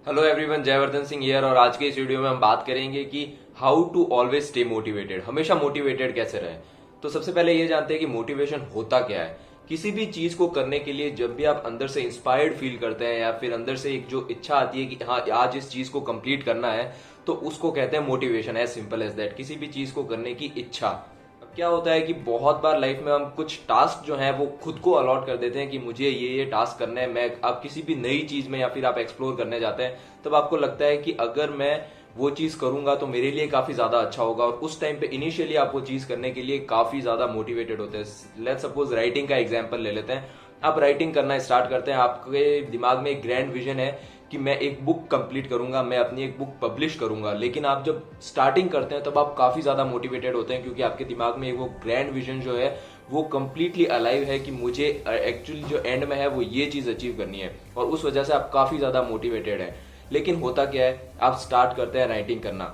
Hello everyone, Jaivardhan Singh here. और आज के इस वीडियो में हम बात करेंगे कि how to always stay motivated, हमेशा मोटिवेटेड कैसे रहे। तो सबसे पहले ये जानते हैं कि मोटिवेशन होता क्या है। किसी भी चीज को करने के लिए जब भी आप अंदर से इंस्पायर्ड फील करते हैं या फिर अंदर से एक जो इच्छा आती है कि हाँ आज इस चीज को कंप्लीट करना है, तो उसको कहते हैं motivation. As simple as that, किसी भी चीज को करने की इच्छा। अब क्या होता है कि बहुत बार लाइफ में हम कुछ टास्क जो है वो खुद को अलॉट कर देते हैं कि मुझे ये टास्क करना है। मैं आप किसी भी नई चीज में या फिर आप एक्सप्लोर करने जाते हैं, तब आपको लगता है कि अगर मैं वो चीज करूंगा तो मेरे लिए काफी ज्यादा अच्छा होगा। और उस टाइम पे इनिशियली आप वो चीज करने के लिए काफी ज्यादा मोटिवेटेड होते हैं। लेट्स सपोज राइटिंग का एग्जांपल ले लेते हैं। आप राइटिंग करना स्टार्ट करते हैं, आपके दिमाग में एक ग्रैंड विजन है कि मैं एक बुक कंप्लीट करूंगा, मैं अपनी एक बुक पब्लिश करूंगा। लेकिन आप जब स्टार्टिंग करते हैं तब आप काफी ज्यादा मोटिवेटेड होते हैं, क्योंकि आपके दिमाग में वो ग्रैंड विजन जो है वो कंप्लीटली अलाइव है कि मुझे एक्चुअली जो एंड में है वो ये चीज अचीव करनी है। और उस वजह से आप काफी ज्यादा मोटिवेटेड है। लेकिन होता क्या है, आप स्टार्ट करते हैं राइटिंग करना,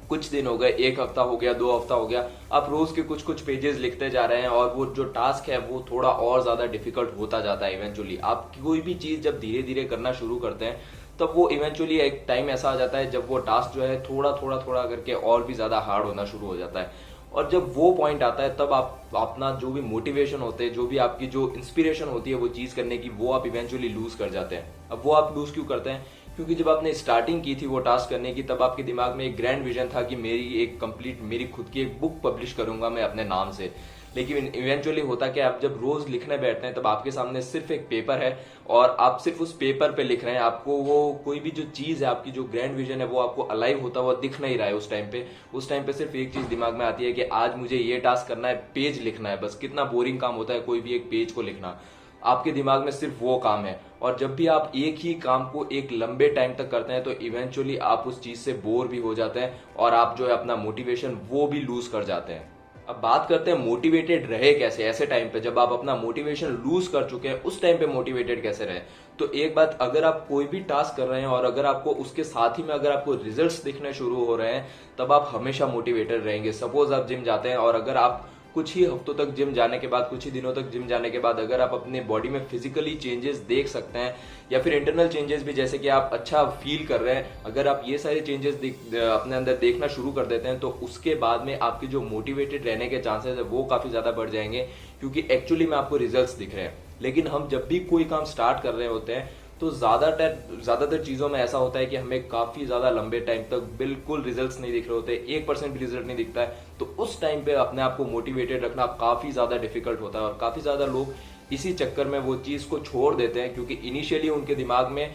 कुछ दिन हो गए, एक हफ्ता हो गया, 2 हफ्ता हो गया, आप रोज के कुछ कुछ पेजेस लिखते जा रहे हैं और वो जो टास्क है वो थोड़ा और ज्यादा डिफिकल्ट होता जाता है। इवेंचुअली आप कोई भी चीज जब धीरे धीरे करना शुरू करते हैं तब वो इवेंचुअली एक टाइम ऐसा आ जाता है जब वो टास्क जो है थोड़ा थोड़ा थोड़ा करके और भी ज्यादा हार्ड होना शुरू हो जाता है। और जब वो पॉइंट आता है तब आप अपना जो भी मोटिवेशन होते हैं, जो भी आपकी जो इंस्पिरेशन होती है वो चीज करने की, वो आप इवेंचुअली लूज कर जाते हैं। अब वो आप लूज क्यों करते हैं? क्योंकि जब आपने स्टार्टिंग की थी वो टास्क करने की, तब आपके दिमाग में एक ग्रैंड विजन था कि मेरी खुद की एक बुक पब्लिश करूंगा मैं अपने नाम से। लेकिन इवेंचुअली होता क्या, आप जब रोज लिखने बैठते हैं तब आपके सामने सिर्फ एक पेपर है और आप सिर्फ उस पेपर पे लिख रहे हैं। आपको वो कोई भी जो चीज है, आपकी जो ग्रैंड विजन है वो आपको अलाइव होता हुआ दिख नहीं रहा है उस टाइम पे। उस टाइम पे सिर्फ एक चीज दिमाग में आती है कि आज मुझे ये टास्क करना है, पेज लिखना है। बस कितना बोरिंग काम होता है कोई भी एक पेज को लिखना। आपके दिमाग में सिर्फ वो काम है। और जब भी आप एक ही काम को एक लंबे टाइम तक करते हैं तो इवेंचुअली आप उस चीज से बोर भी हो जाते हैं और आप जो है अपना मोटिवेशन वो भी लूज कर जाते हैं। अब बात करते हैं मोटिवेटेड रहे कैसे ऐसे टाइम पे, जब आप अपना मोटिवेशन लूज कर चुके हैं उस टाइम पे मोटिवेटेड कैसे रहे। तो एक बात, अगर आप कोई भी टास्क कर रहे हैं और अगर आपको उसके साथ ही में अगर आपको रिजल्ट्स दिखने शुरू हो रहे हैं, तब आप हमेशा मोटिवेटेड रहेंगे। सपोज आप जिम जाते हैं और अगर आप कुछ ही हफ्तों तक जिम जाने के बाद, कुछ ही दिनों तक जिम जाने के बाद अगर आप अपने बॉडी में फिजिकली चेंजेस देख सकते हैं या फिर इंटरनल चेंजेस भी, जैसे कि आप अच्छा फील कर रहे हैं, अगर आप ये सारे चेंजेस अपने अंदर देखना शुरू कर देते हैं तो उसके बाद में आपके जो मोटिवेटेड रहने के चांसेस है वो काफी ज्यादा बढ़ जाएंगे, क्योंकि एक्चुअली में आपको रिजल्ट्स दिख रहे हैं। लेकिन हम जब भी कोई काम स्टार्ट कर रहे होते हैं तो ज्यादातर चीजों में ऐसा होता है कि हमें काफी ज्यादा लंबे टाइम तक बिल्कुल रिजल्ट्स नहीं दिख रहे होते, 1% भी रिजल्ट नहीं दिखता है। तो उस टाइम पे अपने आप को मोटिवेटेड रखना काफी ज्यादा डिफिकल्ट होता है और काफी ज्यादा लोग इसी चक्कर में वो चीज को छोड़ देते हैं, क्योंकि इनिशियली उनके दिमाग में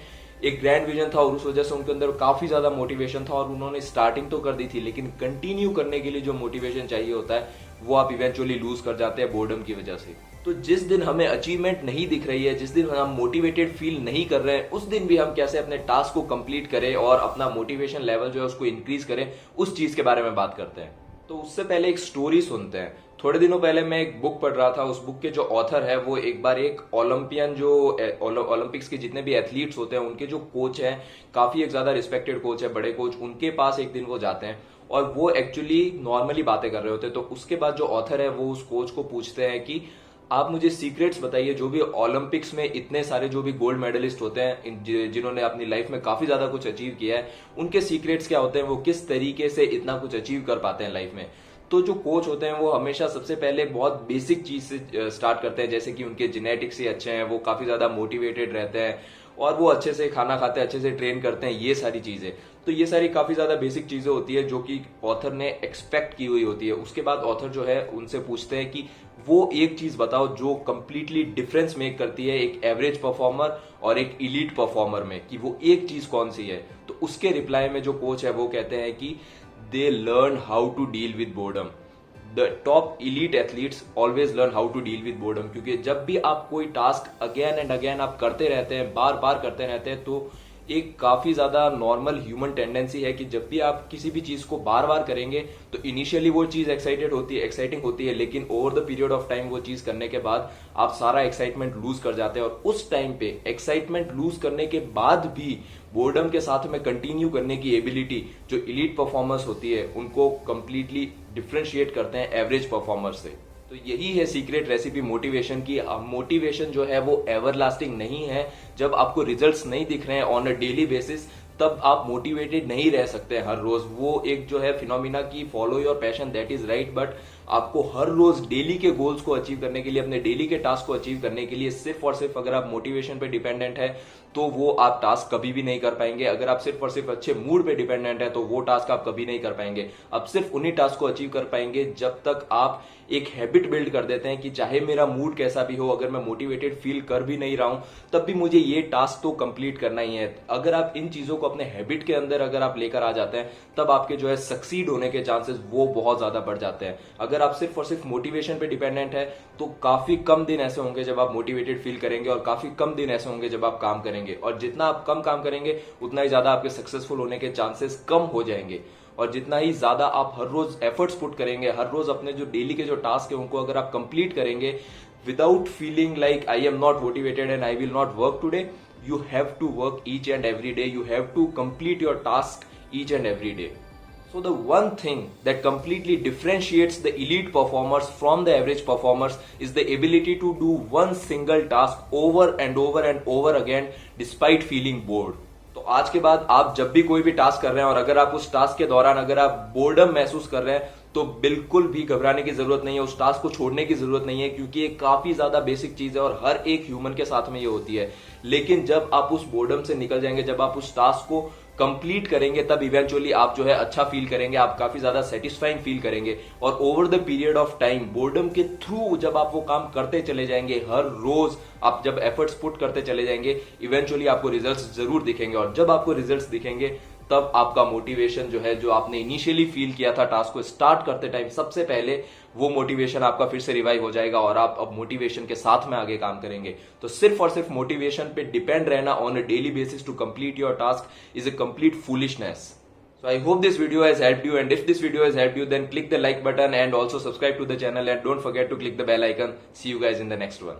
एक ग्रैंड विजन था और उस वजह से उनके अंदर काफी ज्यादा मोटिवेशन था और उन्होंने स्टार्टिंग तो कर दी थी, लेकिन कंटिन्यू करने के लिए जो मोटिवेशन चाहिए होता है वो आप इवेंचुअली लूज कर जाते हैं बोर्डम की वजह से। तो जिस दिन हमें अचीवमेंट नहीं दिख रही है, जिस दिन हम मोटिवेटेड फील नहीं कर रहे हैं, उस दिन भी हम कैसे अपने टास्क को कंप्लीट करें और अपना मोटिवेशन लेवल जो है उसको इंक्रीज करें, उस चीज के बारे में बात करते हैं। तो उससे पहले एक स्टोरी सुनते हैं। थोड़े दिनों पहले मैं एक बुक पढ़ रहा था, उस बुक के जो ऑथर है वो एक बार एक ओलंपियन, जो ओलंपिक्स के जितने भी एथलीट्स होते हैं उनके जो कोच हैं, काफी एक ज्यादा रिस्पेक्टेड कोच है, बड़े कोच, उनके पास एक दिन वो जाते हैं और वो एक्चुअली नॉर्मली बातें कर रहे होते हैं। तो उसके बाद जो ऑथर है वो उस कोच को पूछते हैं कि आप मुझे सीक्रेट्स बताइए, जो भी ओलंपिक्स में इतने सारे जो भी गोल्ड मेडलिस्ट होते हैं जिन्होंने अपनी लाइफ में काफी ज्यादा कुछ अचीव किया है, उनके सीक्रेट्स क्या होते हैं, वो किस तरीके से इतना कुछ अचीव कर पाते हैं लाइफ में। तो जो कोच होते हैं वो हमेशा सबसे पहले बहुत बेसिक चीज से स्टार्ट करते हैं, जैसे कि उनके जेनेटिक्स ही अच्छे हैं, वो काफी ज्यादा मोटिवेटेड रहते हैं और वो अच्छे से खाना खाते हैं, अच्छे से ट्रेन करते हैं, ये सारी चीजें। तो ये सारी काफी ज्यादा बेसिक चीजें होती है जो कि ऑथर ने एक्सपेक्ट की हुई होती है। उसके बाद ऑथर जो है उनसे पूछते हैं कि वो एक चीज बताओ जो कंप्लीटली डिफरेंस मेक करती है एक एवरेज परफॉर्मर और एक इलीट परफॉर्मर में, कि वो एक चीज कौन सी है। तो उसके रिप्लाई में जो कोच है वो कहते हैं कि they learn how to deal with boredom. The top elite athletes always learn how to deal with boredom, क्योंकि जब भी आप कोई टास्क अगेन एंड अगेन आप करते रहते हैं, बार बार करते रहते हैं, तो एक काफी ज्यादा नॉर्मल ह्यूमन टेंडेंसी है कि जब भी आप किसी भी चीज को बार बार करेंगे तो इनिशियली वो चीज एक्साइटिंग होती है, लेकिन over the period of time वो चीज करने के बाद आप सारा एक्साइटमेंट लूज कर जाते हैं। और उस टाइम पे एक्साइटमेंट लूज करने के बाद भी बोर्डम के साथ में कंटिन्यू करने की एबिलिटी जो इलीट परफॉर्मर्स होती है उनको कंप्लीटली डिफ्रेंशिएट करते हैं एवरेज परफॉर्मर से। तो यही है सीक्रेट रेसिपी मोटिवेशन की। मोटिवेशन जो है वो एवरलास्टिंग नहीं है। जब आपको रिजल्ट्स नहीं दिख रहे हैं ऑन अ डेली बेसिस, तब आप मोटिवेटेड नहीं रह सकते हर रोज। वो एक जो है फिनोमिना की follow your passion, that is right, but आपको हर रोज डेली के गोल्स को अचीव करने के लिए, अपने डेली के टास्क को अचीव करने के लिए सिर्फ और सिर्फ अगर आप मोटिवेशन पे डिपेंडेंट है तो वो आप टास्क कभी भी नहीं कर पाएंगे। अगर आप सिर्फ और सिर्फ अच्छे मूड पे डिपेंडेंट है तो वो टास्क आप कभी नहीं कर पाएंगे। आप सिर्फ उन्हीं टास्क को अचीव कर पाएंगे जब तक आप एक हैबिट बिल्ड कर देते हैं कि चाहे मेरा मूड कैसा भी हो, अगर मैं मोटिवेटेड फील कर भी नहीं रहा हूं तब भी मुझे ये टास्क तो कंप्लीट करना ही है। अगर आप इन चीजों को अपने हैबिट के अंदर अगर आप लेकर आ जाते हैं तब आपके जो है सक्सीड होने के चांसेस वो बहुत ज्यादा बढ़ जाते हैं। अगर आप सिर्फ और सिर्फ मोटिवेशन पे डिपेंडेंट है तो काफी कम दिन ऐसे होंगे जब आप मोटिवेटेड फील करेंगे और काफी कम दिन ऐसे होंगे जब आप काम करेंगे, और जितना आप कम काम करेंगे उतना ही ज्यादा आपके सक्सेसफुल होने के चांसेस कम हो जाएंगे। और जितना ही ज्यादा आप हर रोज एफर्ट्स पुट करेंगे, हर रोज अपने जो डेली के जो टास्क है उनको अगर आप कंप्लीट करेंगे without feeling like I am not motivated and I will not work today, you have to work each and every day. You have to complete your task each and every day. So the one thing that completely differentiates the elite performers from the average performers is the ability to do one single task over and over and over again despite feeling bored. तो आज के बाद आप जब भी कोई भी task कर रहे हैं और अगर आप उस टास्क के दौरान अगर आप बोर्डम महसूस कर रहे हैं तो बिल्कुल भी घबराने की जरूरत नहीं है, उस टास्क को छोड़ने की जरूरत नहीं है, क्योंकि ये काफी ज्यादा बेसिक चीज है और हर एक ह्यूमन के साथ में ये होती है। लेकिन जब आप उस बोर्डम से निकल जाएंगे, जब आप उस टास्क को कंप्लीट करेंगे, तब इवेंचुअली आप जो है अच्छा फील करेंगे, आप काफी ज्यादा सेटिस्फाइंग फील करेंगे। और over the period of time boredom के थ्रू जब आप वो काम करते चले जाएंगे, हर रोज आप जब एफर्ट्स पुट करते चले जाएंगे, इवेंचुअली आपको रिजल्ट्स जरूर दिखेंगे। और जब आपको रिजल्ट्स दिखेंगे तब आपका मोटिवेशन जो है, जो आपने इनिशियली फील किया था टास्क को स्टार्ट करते टाइम, सबसे पहले वो मोटिवेशन आपका फिर से रिवाइव हो जाएगा और आप अब मोटिवेशन के साथ में आगे काम करेंगे। तो सिर्फ और सिर्फ मोटिवेशन पे डिपेंड रहना on a daily basis to complete your task is a complete foolishness. So I hope this video has helped you, and if this video has helped you then click the like button and also subscribe to the channel and don't forget to click the bell icon. See you guys in the next one.